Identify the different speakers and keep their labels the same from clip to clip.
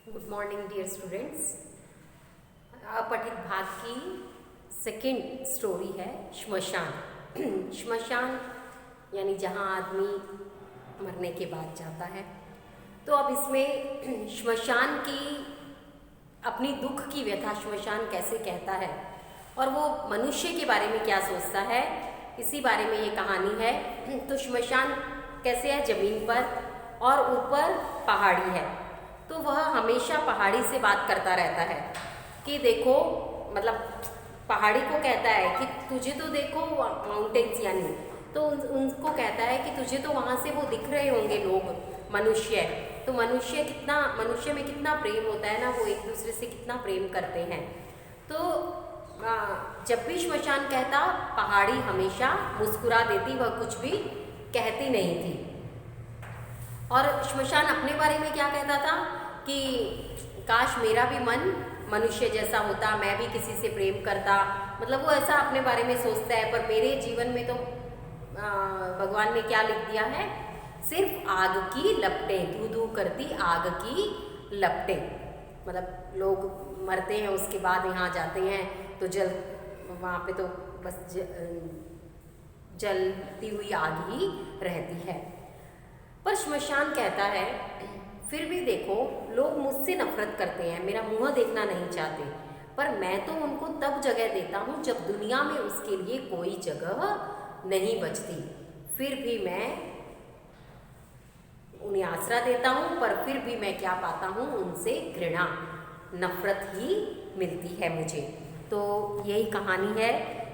Speaker 1: Good morning dear students. अपठित भाग की सेकंड स्टोरी है श्मशान। श्मशान यानी जहाँ आदमी मरने के बाद जाता है। तो अब इसमें श्मशान की अपनी दुख की व्यथा श्मशान कैसे कहता है और वो मनुष्य के बारे में क्या सोचता है, इसी बारे में ये कहानी है। तो श्मशान कैसे है, ज़मीन पर और ऊपर पहाड़ी है। तो वह हमेशा पहाड़ी से बात करता रहता है कि देखो, मतलब पहाड़ी को कहता है कि तुझे तो देखो, माउंटेन्स यानी, तो उनको कहता है कि तुझे तो वहाँ से वो दिख रहे होंगे लोग, मनुष्य। तो मनुष्य में कितना प्रेम होता है ना, वो एक दूसरे से कितना प्रेम करते हैं। तो जब भी श्मशान कहता, पहाड़ी हमेशा मुस्कुरा देती, वह कुछ भी कहती नहीं थी। और श्मशान अपने बारे में क्या कहता था कि काश मेरा भी मन मनुष्य जैसा होता, मैं भी किसी से प्रेम करता। मतलब वो ऐसा अपने बारे में सोचता है। पर मेरे जीवन में तो भगवान ने क्या लिख दिया है, सिर्फ आग की लपटें, धू धू करती आग की लपटें। मतलब लोग मरते हैं, उसके बाद यहाँ जाते हैं तो वहाँ पे तो बस जलती हुई आग ही रहती है। पर श्मशान कहता है फिर भी देखो, लोग मुझसे नफरत करते हैं, मेरा मुंह देखना नहीं चाहते, पर मैं तो उनको तब जगह देता हूँ जब दुनिया में उसके लिए कोई जगह नहीं बचती। फिर भी मैं उन्हें आसरा देता हूँ, पर फिर भी मैं क्या पाता हूँ, उनसे घृणा, नफरत ही मिलती है मुझे। तो यही कहानी है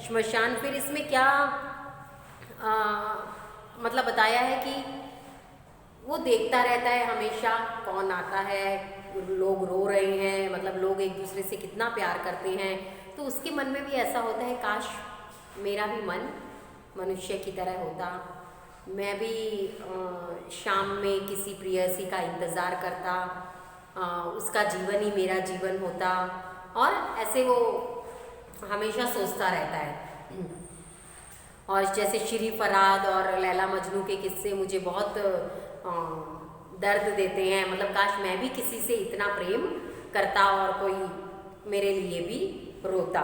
Speaker 1: श्मशान। फिर इसमें क्या मतलब बताया है कि वो देखता रहता है हमेशा, कौन आता है, लोग रो रहे हैं, मतलब लोग एक दूसरे से कितना प्यार करते हैं। तो उसके मन में भी ऐसा होता है, काश मेरा भी मन मनुष्य की तरह होता, मैं भी शाम में किसी प्रेयसी का इंतज़ार करता, उसका जीवन ही मेरा जीवन होता। और ऐसे वो हमेशा सोचता रहता है। और जैसे श्री फरहाद और लैला मजनू के किस्से मुझे बहुत दर्द देते हैं। मतलब काश मैं भी किसी से इतना प्रेम करता और कोई मेरे लिए भी रोता।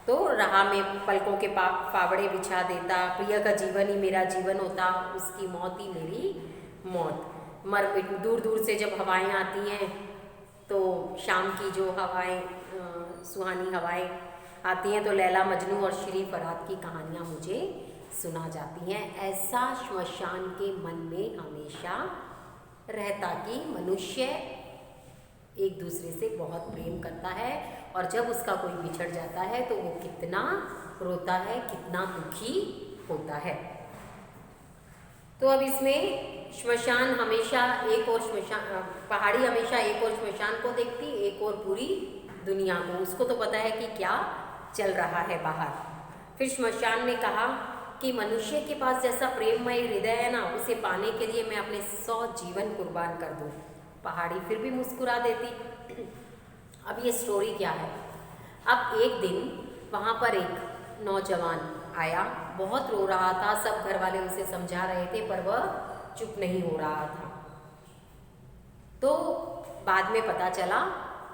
Speaker 1: तो राह में पलकों के फावड़े बिछा देता, प्रिय का जीवन ही मेरा जीवन होता, उसकी मौत ही मेरी मौत। दूर दूर से जब हवाएं आती हैं, तो शाम की जो हवाएं, सुहानी हवाएं आती हैं, तो लैला मजनू और श्री फरहाद की कहानियाँ मुझे सुना जाती हैं। ऐसा श्मशान के मन में हमेशा रहता कि मनुष्य एक दूसरे से बहुत प्रेम करता है, और जब उसका कोई बिछड़ जाता है तो वो कितना रोता है, कितना दुखी होता है। तो अब इसमें श्मशान हमेशा एक और पहाड़ी हमेशा एक और श्मशान को देखती, एक और पूरी दुनिया को। उसको तो पता है कि क्या चल रहा है बाहर। फिर श्मशान ने कहा कि मनुष्य के पास जैसा प्रेममय हृदय है ना, उसे पाने के लिए मैं अपने 100 जीवन कुर्बान कर दूं। पहाड़ी फिर भी मुस्कुरा देती। अब ये स्टोरी क्या है, अब एक दिन वहाँ पर एक नौजवान आया, बहुत रो रहा था, सब घर वाले उसे समझा रहे थे, पर वह चुप नहीं हो रहा था। तो बाद में पता चला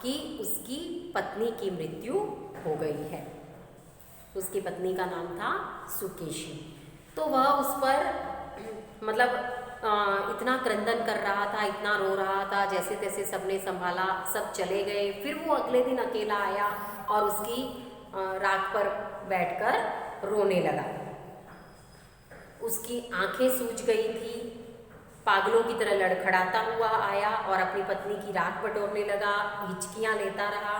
Speaker 1: कि उसकी पत्नी की मृत्यु हो गई है। उसकी पत्नी का नाम था सुकेशी। तो वह उस पर मतलब इतना क्रंदन कर रहा था, इतना रो रहा था, जैसे तैसे सबने संभाला, सब चले गए। फिर वो अगले दिन अकेला आया और उसकी राख पर बैठकर रोने लगा। उसकी आंखें सूज गई थी, पागलों की तरह लड़खड़ाता हुआ आया और अपनी पत्नी की राख बटोरने लगा, हिचकियाँ लेता रहा,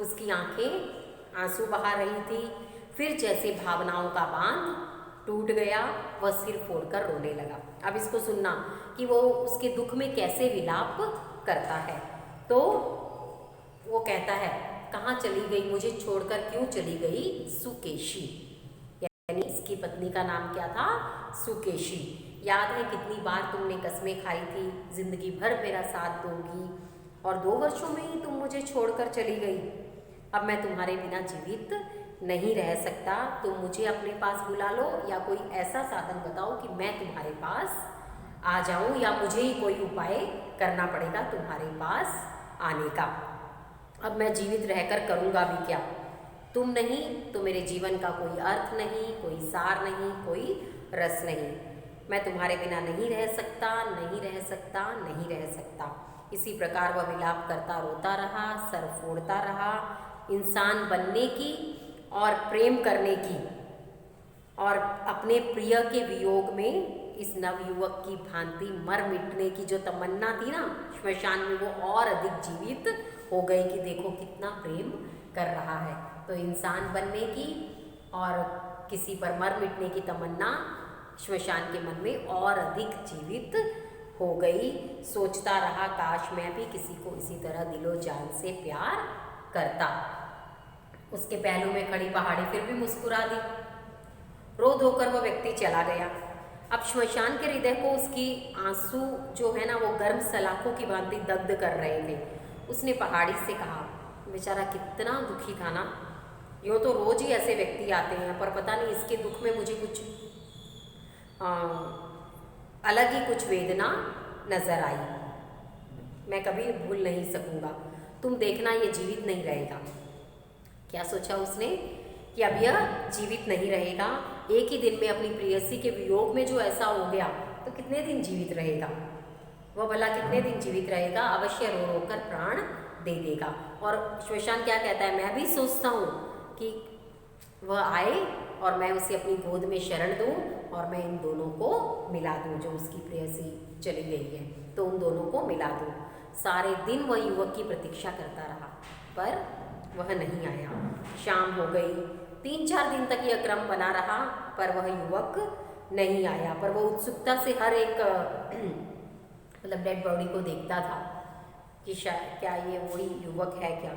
Speaker 1: उसकी आंखें आंसू बहा रही थी। फिर जैसे भावनाओं का बांध टूट गया, वह सिर फोड़कर रोने लगा। अब इसको सुनना कि वो उसके दुख में कैसे विलाप करता है। तो वो कहता है, कहाँ चली गई, मुझे छोड़कर क्यों चली गई सुकेशी। यानी इसकी पत्नी का नाम क्या था, सुकेशी। याद है कितनी बार तुमने कस्में खाई थी, जिंदगी भर मेरा साथ दोगी, और 2 वर्षों में ही तुम मुझे छोड़कर चली गई। अब मैं तुम्हारे बिना जीवित नहीं रह सकता, तुम मुझे अपने पास बुला लो, या कोई ऐसा साधन बताओ कि मैं तुम्हारे पास आ जाऊं, या मुझे ही कोई उपाय करना पड़ेगा तुम्हारे पास आने का। अब मैं जीवित रहकर करूँगा भी क्या? तुम नहीं तो मेरे जीवन का कोई अर्थ नहीं, कोई सार नहीं, कोई रस नहीं। मैं तुम्हारे बिना नहीं रह सकता, नहीं रह सकता, नहीं रह सकता। इसी प्रकार वह विलाप करता रोता रहा, सर फोड़ता रहा। इंसान बनने की और प्रेम करने की और अपने प्रिय के वियोग में इस नवयुवक की भांति मर मिटने की जो तमन्ना थी ना श्मशान में, वो और अधिक जीवित हो गई कि देखो कितना प्रेम कर रहा है। तो इंसान बनने की और किसी पर मर मिटने की तमन्ना श्मशान के मन में और अधिक जीवित हो गई। सोचता रहा काश मैं भी किसी को इसी तरह दिलो जान से प्यार करता। उसके पहलू में खड़ी पहाड़ी फिर भी मुस्कुरा दी। रो धोकर वह व्यक्ति चला गया। अब श्मशान के हृदय को उसकी आंसू जो है ना वो गर्म सलाखों की भांति दग्ध कर रहे थे। उसने पहाड़ी से कहा, बेचारा कितना दुखी था ना। यूँ तो रोज ही ऐसे व्यक्ति आते हैं, पर पता नहीं इसके दुख में मुझे कुछ अलग ही कुछ वेदना नजर आई। मैं कभी भूल नहीं सकूंगा। तुम देखना ये जीवित नहीं रहेगा। क्या सोचा उसने कि अब यह जीवित नहीं रहेगा। एक ही दिन में अपनी प्रेयसी के वियोग में जो ऐसा हो गया तो कितने दिन जीवित रहेगा वह? भला कितने दिन जीवित रहेगा? अवश्य रो रो कर प्राण दे देगा। और श्मशान क्या कहता है, मैं भी सोचता हूँ कि वह आए और मैं उसे अपनी गोद में शरण दूँ और मैं इन दोनों को मिला दूँ, जो उसकी प्रेयसी चली गई है तो उन दोनों को मिला दूँ। सारे दिन वह युवक की प्रतीक्षा करता रहा पर वह नहीं आया। शाम हो गई। 3-4 दिन तक यह क्रम बना रहा पर वह युवक नहीं आया। पर वह उत्सुकता से हर एक मतलब डेड बॉडी को देखता था कि शायद क्या ये वही युवक है क्या।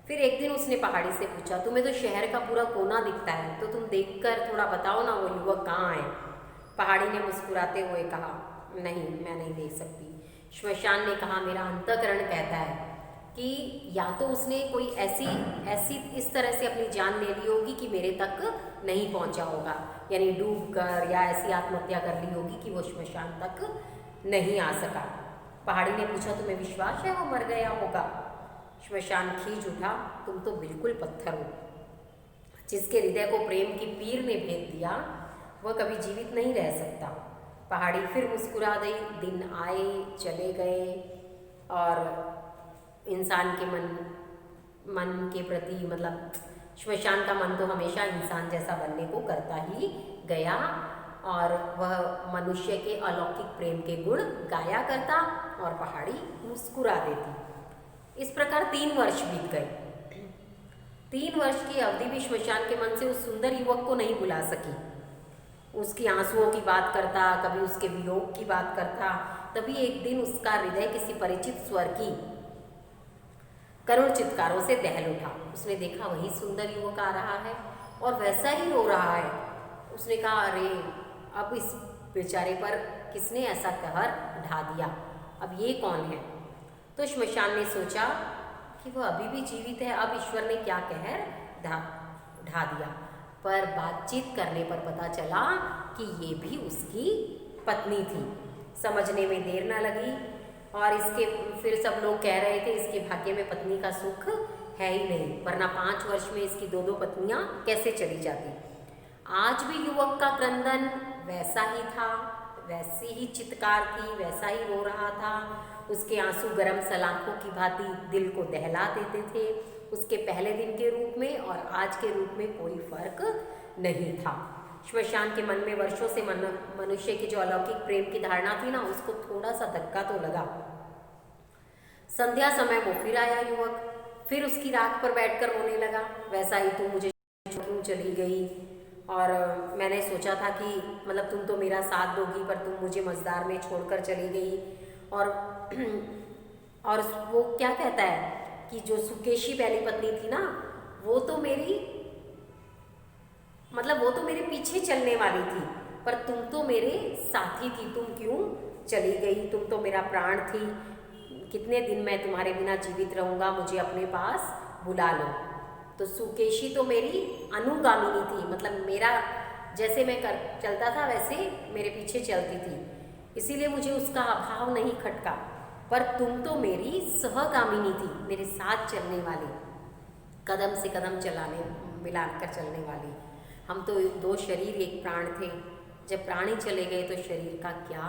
Speaker 1: फिर एक दिन उसने पहाड़ी से पूछा, तुम्हें तो शहर का पूरा कोना दिखता है, तो तुम देखकर थोड़ा बताओ ना वो युवक कहाँ है। पहाड़ी ने मुस्कुराते हुए कहा, नहीं मैं नहीं देख सकती। श्मशान ने कहा, मेरा अंतःकरण कहता है कि या तो उसने कोई ऐसी इस तरह से अपनी जान ले ली होगी कि मेरे तक नहीं पहुंचा होगा, यानी डूब कर या ऐसी आत्महत्या कर ली होगी कि वो श्मशान तक नहीं आ सका। पहाड़ी ने पूछा, तुम्हें विश्वास है वो मर गया होगा? श्मशान खींच उठा, तुम तो बिल्कुल पत्थर हो। जिसके हृदय को प्रेम की पीर ने भेद दिया वह कभी जीवित नहीं रह सकता। पहाड़ी फिर मुस्कुरा गई। दिन आए चले गए और इंसान के मन के प्रति मतलब श्मशान का मन तो हमेशा इंसान जैसा बनने को करता ही गया और वह मनुष्य के अलौकिक प्रेम के गुण गाया करता और पहाड़ी मुस्कुरा देती। इस प्रकार 3 वर्ष बीत गए। 3 वर्ष की अवधि भी श्मशान के मन से उस सुंदर युवक को नहीं भुला सकी। उसकी आंसुओं की बात करता, कभी उसके वियोग की बात करता। तभी एक दिन उसका हृदय किसी परिचित स्वर की करुण चित्कारों से दहल उठा। उसने देखा वही सुंदर युवक आ रहा है और वैसा ही रो रहा है। उसने कहा, अरे अब इस बेचारे पर किसने ऐसा कहर ढा दिया, अब ये कौन है? तो श्मशान ने सोचा कि वह अभी भी जीवित है, अब ईश्वर ने क्या कहर ढा दिया। पर बातचीत करने पर पता चला कि ये भी उसकी पत्नी थी। समझने में देर न लगी और इसके फिर सब लोग कह रहे थे इसके भाग्य में पत्नी का सुख है ही नहीं, वरना 5 वर्ष में इसकी 2-2 पत्नियां कैसे चली जाती। आज भी युवक का क्रंदन वैसा ही था, वैसी ही चित्कार थी, वैसा ही रो रहा था। उसके आंसू गर्म सलाखों की भांति दिल को दहला देते थे। उसके पहले दिन के रूप में और आज के रूप में कोई फर्क नहीं था। श्मशान के मन में वर्षों से मनुष्य की जो अलौकिक प्रेम की धारणा थी ना, उसको थोड़ा सा धक्का तो लगा। संध्या समय वो फिर आया युवक, फिर उसकी राख पर बैठकर रोने लगा। वैसा ही तू मुझे क्यों चली गई, और मैंने सोचा था कि मतलब तुम तो मेरा साथ दोगी, पर तुम मुझे मझदार में छोड़कर चली गई। और वो क्या कहता है कि जो सुकेशी पहली पत्नी थी ना, वो तो मेरे पीछे चलने वाली थी, पर तुम तो मेरे साथी थी, तुम क्यों चली गई? तुम तो मेरा प्राण थी, कितने दिन मैं तुम्हारे बिना जीवित रहूँगा, मुझे अपने पास बुला लो। तो सुकेशी तो मेरी अनुगामिनी थी, मतलब मेरा जैसे मैं चलता था वैसे मेरे पीछे चलती थी, इसीलिए मुझे उसका अभाव नहीं खटका। पर तुम तो मेरी सहगामिनी थी, मेरे साथ चलने वाली, कदम से कदम चलाने मिलाकर चलने वाली। हम तो दो शरीर एक प्राण थे, जब प्राण ही चले गए तो शरीर का क्या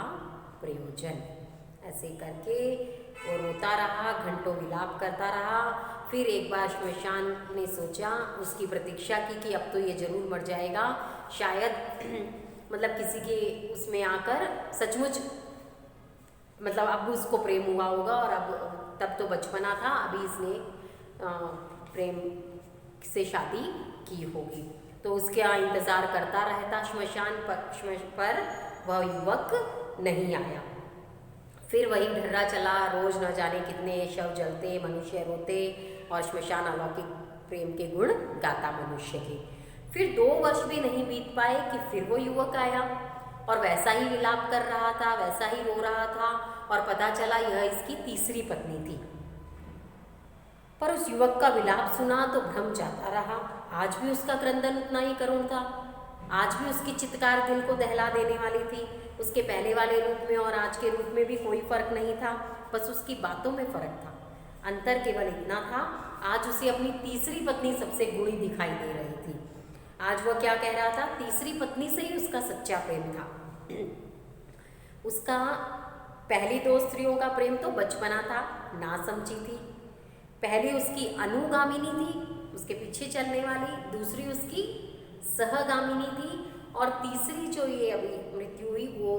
Speaker 1: प्रयोजन। ऐसे करके वो रोता रहा, घंटों विलाप करता रहा। फिर एक बार श्मशान ने सोचा, उसकी प्रतीक्षा की कि अब तो ये जरूर मर जाएगा, शायद मतलब किसी के उसमें आकर सचमुच मतलब अब उसको प्रेम हुआ होगा, और अब तब तो बचपना था, अभी इसने प्रेम से शादी की होगी। तो उसका इंतज़ार करता रहता श्मशान पर वह युवक नहीं आया। फिर वही ढर्रा चला, रोज न जाने कितने शव जलते, मनुष्य रोते, और श्मशान अलौकिक प्रेम के गुण गाता मनुष्य के। फिर 2 वर्ष भी नहीं बीत पाए कि फिर वो युवक आया, और वैसा ही विलाप कर रहा था, वैसा ही रो रहा था, और पता चला यह इसकी तीसरी पत्नी थी। पर उस युवक का विलाप सुना तो भ्रम जाता रहा। आज भी उसका क्रंदन उतना ही करुण था, आज भी उसकी चित्कार दिल को दहला देने वाली थी। उसके पहले वाले रूप में और आज के रूप में भी कोई फर्क नहीं था, बस उसकी बातों में फर्क था। अंतर केवल इतना था, आज उसे अपनी तीसरी पत्नी सबसे गुणी दिखाई दे रही थी। आज वह क्या कह रहा था, तीसरी पत्नी से ही उसका सच्चा प्रेम था। उसका पहली 2 स्त्रियों का प्रेम तो बचपना था, ना समझी थी। पहली उसकी अनुगामिनी थी, उसके पीछे चलने वाली, दूसरी उसकी सहगामिनी थी, और तीसरी जो ये अभी मृत्यु हुई वो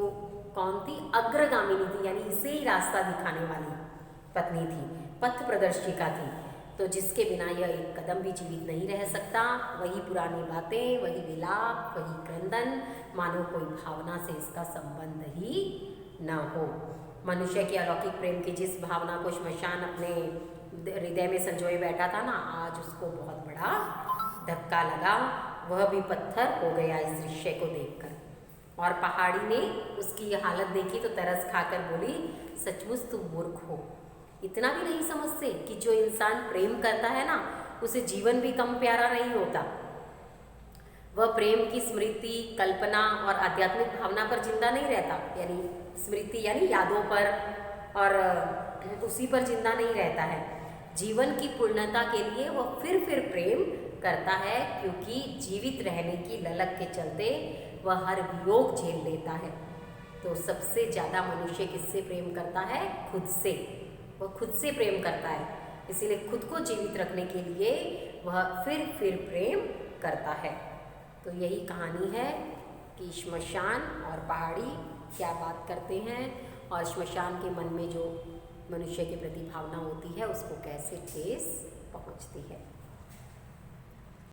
Speaker 1: कौन थी, अग्रगामिनी थी, यानी इसे ही रास्ता दिखाने वाली पत्नी थी, पथ प्रदर्शिका थी। तो जिसके बिना यह एक कदम भी जीवित नहीं रह सकता। वही पुरानी बातें, वही विलाप, वही क्रंदन, मानो कोई भावना से इसका संबंध ही न हो। मनुष्य के अलौकिक प्रेम की जिस भावना को श्मशान अपने हृदय में संजोए बैठा था ना, आज उसको बहुत बड़ा धक्का लगा। वह भी पत्थर हो गया इस दृश्य को देखकर। और पहाड़ी ने उसकी ये हालत देखी तो तरस खाकर बोली, सचमुच तुम मूर्ख हो, इतना भी नहीं समझते कि जो इंसान प्रेम करता है ना, उसे जीवन भी कम प्यारा नहीं होता। वह प्रेम की स्मृति, कल्पना और आध्यात्मिक भावना पर जिंदा नहीं रहता, यानी स्मृति यानी यादों पर, और उसी पर जिंदा नहीं रहता है। जीवन की पूर्णता के लिए वह फिर प्रेम करता है, क्योंकि जीवित रहने की ललक के चलते वह हर वियोग झेल लेता है। तो सबसे ज़्यादा मनुष्य किससे प्रेम करता है, खुद से। वह खुद से प्रेम करता है, इसीलिए खुद को जीवित रखने के लिए वह फिर प्रेम करता है। तो यही कहानी है कि श्मशान और पहाड़ी क्या बात करते हैं, और श्मशान के मन में जो मनुष्य के प्रति भावना होती है उसको कैसे ठेस पहुंचती है।